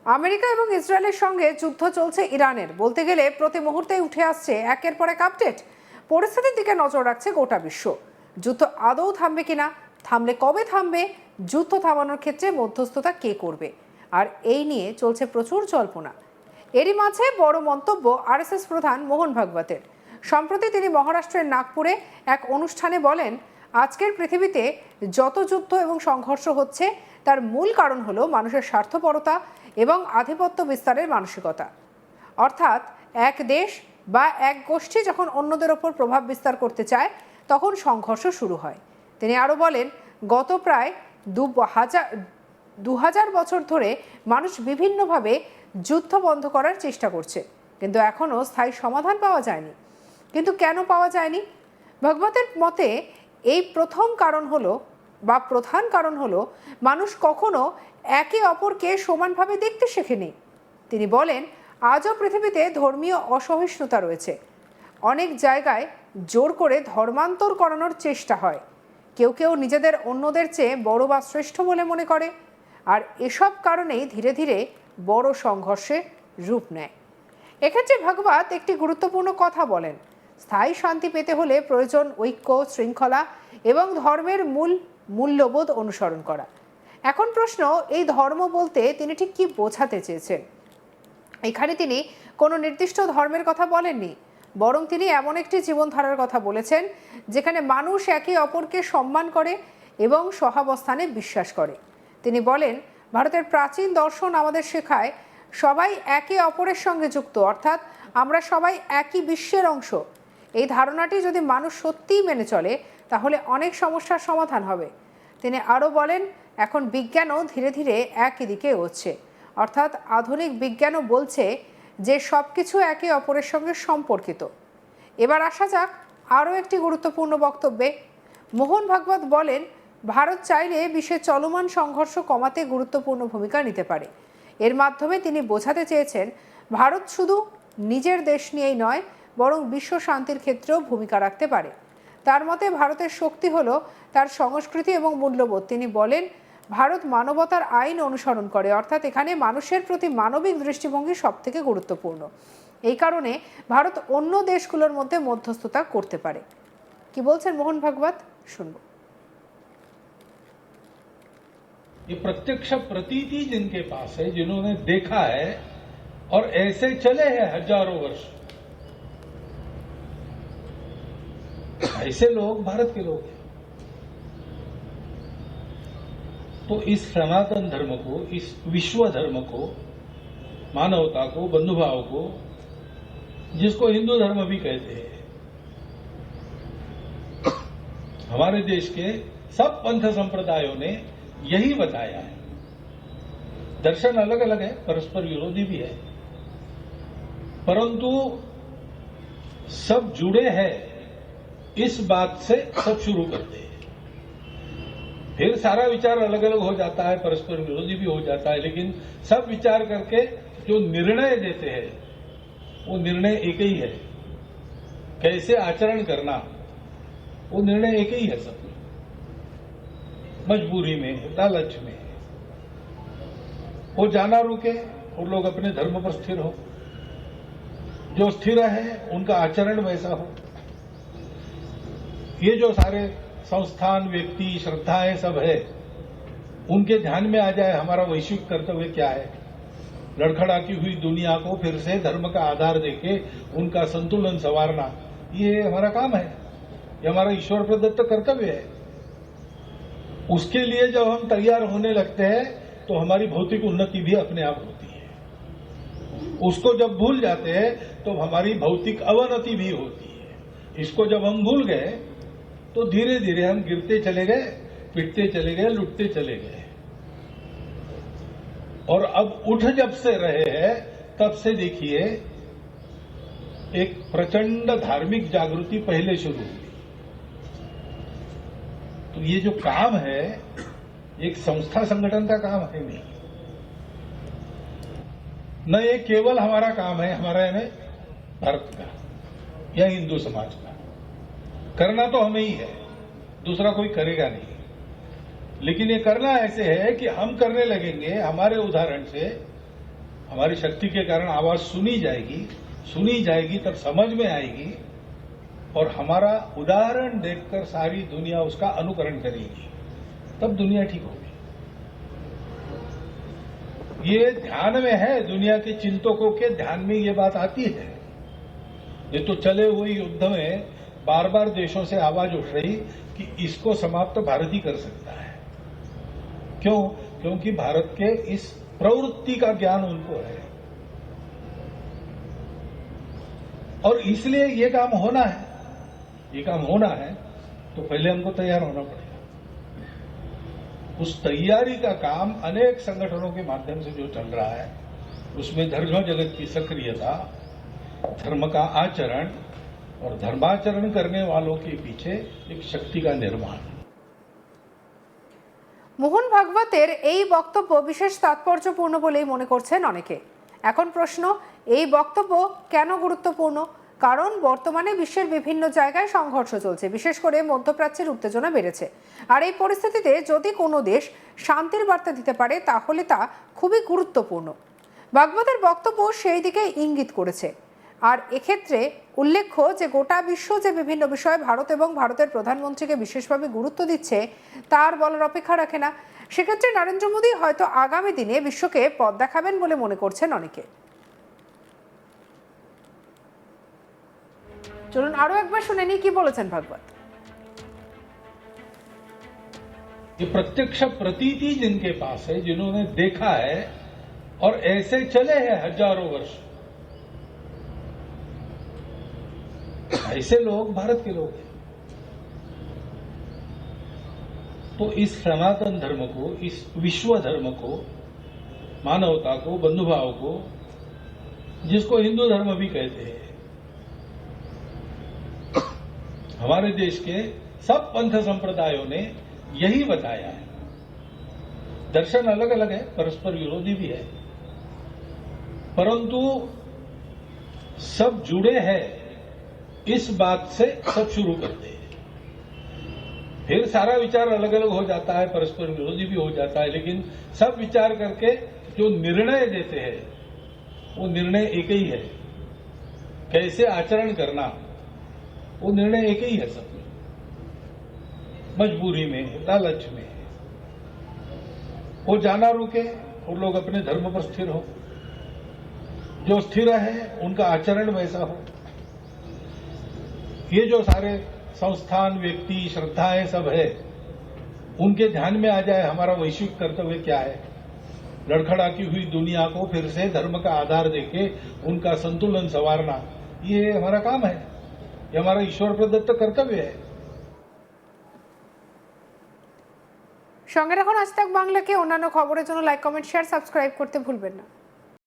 America এবং ইসরায়েলের সঙ্গে যুদ্ধ চলছে ইরানের। বলতে গেলে প্রতি মুহূর্তেই উঠে আসছে একের পর এক আপডেট। পরিস্থিতির দিকে নজর রাখছে গোটা বিশ্ব। যুদ্ধ আদৌ থামবে কিনা, থামলে কবে থামবে, যুদ্ধ থামানোর ক্ষেত্রে মধ্যস্থতা কে করবে, আর এই নিয়ে চলছে প্রচুর জল্পনা। এরই মাঝে বড় মন্তব্য আরএসএস প্রধান মোহন ভাগবতের। সম্প্রতি তিনি মহারাষ্ট্রের নাগপুরে এক অনুষ্ঠানে বলেন, আজকের পৃথিবীতে যত যুদ্ধ এবং সংঘর্ষ হচ্ছে তার মূল কারণ হলো মানুষের স্বার্থপরতা এবং আধিপত্য বিস্তারের মানসিকতা। অর্থাৎ এক দেশ বা এক গোষ্ঠী যখন অন্যদের ওপর প্রভাব বিস্তার করতে চায় তখন সংঘর্ষ শুরু হয়। তিনি আরও বলেন, গত প্রায় 2000 বছর ধরে মানুষ বিভিন্নভাবে যুদ্ধ বন্ধ করার চেষ্টা করছে, কিন্তু এখনও স্থায়ী সমাধান পাওয়া যায়নি। কিন্তু কেন পাওয়া যায়নি? ভাগবতের মতে এই প্রধান কারণ হলো মানুষ কখনো একে অপরকে সমানভাবে দেখতে শেখেনি। তিনি বলেন, আজও পৃথিবীতে ধর্মীয় অসহিষ্ণুতা রয়েছে। অনেক জায়গায় জোর করে ধর্মান্তর করানোর চেষ্টা হয়। কেউ কেউ নিজেদের অন্যদের চেয়ে বড় বা শ্রেষ্ঠ বলে মনে করে, আর এসব কারণেই ধীরে ধীরে বড় সংঘর্ষে রূপ নেয়। এক্ষেত্রে ভাগবত একটি গুরুত্বপূর্ণ কথা বলেন, স্থায়ী শান্তি পেতে হলে প্রয়োজন ঐক্য, শৃঙ্খলা এবং ধর্মের মূল্যবোধ অনুসরণ করা। এখন প্রশ্ন, এই ধর্ম বলতে তিনি ঠিক কি বোঝাতে চেয়েছেন? এখানে তিনি কোনো নির্দিষ্ট ধর্মের কথা বলেননি, বরং তিনি এমন একটি জীবনধারার কথা বলেছেন যেখানে মানুষ একে অপরকে সম্মান করে এবং সহাবস্থানে বিশ্বাস করে। তিনি বলেন, ভারতের প্রাচীন দর্শন আমাদের শেখায় সবাই একে অপরের সঙ্গে যুক্ত, অর্থাৎ আমরা সবাই একই বিশ্বের অংশ। এই ধারণাটি যদি মানুষ সত্যিই মেনে চলে তাহলে অনেক সমস্যার সমাধান হবে। তিনি আরও বলেন, এখন বিজ্ঞানও ধীরে ধীরে একই দিকে এগোচ্ছে, অর্থাৎ আধুনিক বিজ্ঞানও বলছে যে সব কিছু একে অপরের সঙ্গে সম্পর্কিত। এবার আসা যাক আরও একটি গুরুত্বপূর্ণ বক্তব্যে। মোহন ভাগবত বলেন, ভারত চাইলে বিশ্বের চলমান সংঘর্ষ কমাতে গুরুত্বপূর্ণ ভূমিকা নিতে পারে। এর মাধ্যমে তিনি বোঝাতে চেয়েছেন, ভারত শুধু নিজের দেশ নিয়েই নয়, বরং বিশ্ব শান্তির ক্ষেত্রেও ভূমিকা রাখতে পারে। তার মতে ভারতের শক্তি হলো তার সংস্কৃতি এবং মূল্যবোধ। তিনি বলেন, ভারত মানবতার আইন অনুসরণ করে, অর্থাৎ এখানে মানুষের প্রতি মানবিক দৃষ্টিভঙ্গি সবথেকে গুরুত্বপূর্ণ। এই কারণে ভারত অন্য দেশগুলোর মধ্যে মধ্যস্থতা করতে পারে। কি বলছেন মোহন ভাগবত, শুনবো। ये प्रत्यक्ष प्रतीति जिनके पास है, जिन्होंने देखा है और ऐसे चले हैं हजारों वर्ष, ऐसे लोग भारत के लोग हैं। तो इस सनातन धर्म को, इस विश्व धर्म को, मानवता को, बंधुभाव को, जिसको हिंदू धर्म भी कहते हैं, हमारे देश के सब पंथ संप्रदायों ने यही बताया है। दर्शन अलग अलग है, परस्पर विरोधी भी है, परंतु सब जुड़े हैं इस बात से सब शुरू करते हैं। फिर सारा विचार अलग अलग हो जाता है, परस्पर विरोधी भी हो जाता है, लेकिन सब विचार करके जो निर्णय देते हैं वो निर्णय एक ही है। कैसे आचरण करना, वो निर्णय एक ही है। सब मजबूरी में, लालच में वो जाना रुके और लोग अपने धर्म पर स्थिर हो, जो स्थिर है उनका आचरण वैसा हो। ये जो सारे संस्थान, व्यक्ति, श्रद्धाएं सब है, उनके ध्यान में आ जाए हमारा वैश्विक कर्तव्य क्या है। लड़खड़ाती हुई दुनिया को फिर से धर्म का आधार देके उनका संतुलन संवारना, ये हमारा काम है, ये हमारा ईश्वर प्रदत्त कर्तव्य है। उसके लिए जब हम तैयार होने लगते हैं तो हमारी भौतिक उन्नति भी अपने आप होती है। उसको जब भूल जाते हैं तो हमारी भौतिक अवनति भी होती है। इसको जब हम भूल गए तो धीरे धीरे हम गिरते चले गए, पिटते चले गए, लुटते चले गए। और अब उठ जब से रहे हैं तब से देखिए एक प्रचंड धार्मिक जागृति पहले शुरू हुई। तो ये जो काम है एक संस्था संगठन का काम है नहीं, न ये केवल हमारा काम है, हमारा यानी भारत का या हिंदू समाज का। करना तो हमें ही है, दूसरा कोई करेगा नहीं। लेकिन ये करना ऐसे है कि हम करने लगेंगे, हमारे उदाहरण से हमारी शक्ति के कारण आवाज सुनी जाएगी तब समझ में आएगी और हमारा उदाहरण देखकर सारी दुनिया उसका अनुकरण करेगी, तब दुनिया ठीक होगी। ये ध्यान में है, दुनिया के चिंतकों के ध्यान में ये बात आती है। ये तो चले हुए युद्ध में बार बार देशों से आवाज उठ रही कि इसको समाप्त भारत ही कर सकता है। क्यों? क्योंकि भारत के इस प्रवृत्ति का ज्ञान उनको है और इसलिए ये काम होना है। ये काम होना है तो पहले हमको तैयार होना पड़ेगा। उस तैयारी का काम अनेक संगठनों के माध्यम से जो चल रहा है, उसमें धर्म जगत की सक्रियता, धर्म का आचरण और धर्माचरण करने वालों के पीछे एक शक्ति का निर्माण। মোহন ভাগবতের এই বক্তব্য বিশেষ তাৎপর্যপূর্ণ বলেই মনে করছেন অনেকে। এখন প্রশ্ন, এই বক্তব্য কেন গুরুত্বপূর্ণ? কারণ বর্তমানে বিশ্বের বিভিন্ন জায়গায় সংঘর্ষ চলছে, বিশেষ করে মধ্যপ্রাচ্যের উত্তেজনা বেড়েছে। আর এই পরিস্থিতিতে যদি কোনো দেশ শান্তির বার্তা দিতে পারে তাহলে তা খুবই গুরুত্বপূর্ণ। ভাগবতের বক্তব্য সেই দিকে ইঙ্গিত করেছে। আর এক্ষেত্রে উল্লেখ্য যে গোটা বিশ্ব যে বিভিন্ন বিষয়ে ভারত এবং ভারতের প্রধানমন্ত্রীকে বিশেষভাবে গুরুত্ব দিচ্ছে তার বলার অপেক্ষা রাখে না। সেক্ষেত্রে নরেন্দ্র মোদী হয়তো আগামী দিনে বিশ্বকে পথ দেখাবেন বলে মনে করছেন অনেকে। চলুন আরো একবার শুনে নিই কি বলেছেন ভাগবত। ये प्रत्यक्ष प्रतीति जिनके पास है, जिन्होंने देखा है और ऐसे चले हैं हजारों वर्ष, ऐसे लोग भारत के लोग हैं। तो इस सनातन धर्म को, इस विश्व धर्म को, मानवता को, बंधुभाव को, जिसको हिंदू धर्म भी कहते हैं, हमारे देश के सब पंथ संप्रदायों ने यही बताया है। दर्शन अलग अलग है, परस्पर विरोधी भी है, परंतु सब जुड़े हैं। इस बात से सब शुरू करते हैं। फिर सारा विचार अलग अलग हो जाता है, परस्पर विरोधी भी हो जाता है, लेकिन सब विचार करके जो निर्णय देते हैं वो निर्णय एक ही है। कैसे आचरण करना, वो निर्णय एक ही है। सब मजबूरी में, लालच में वो जाना रुके और लोग अपने धर्म पर स्थिर हो, जो स्थिर है उनका आचरण वैसा हो। ये जो सारे संस्थान, व्यक्ति, श्रद्धाएं सब है, उनके ध्यान में आ जाए हमारा वैश्विक कर्तव्य क्या है। लड़खड़ाती हुई दुनिया को फिर से धर्म का आधार देके उनका संतुलन संवारना, ये हमारा काम है, ये हमारा ईश्वर प्रदत्त कर्तव्य है। সঙ্গে রাখুন আজ তাক বাংলাকে। অন্যান্য খবরের জন্য লাইক, কমেন্ট, শেয়ার, সাবস্ক্রাইব করতে ভুলবেন না।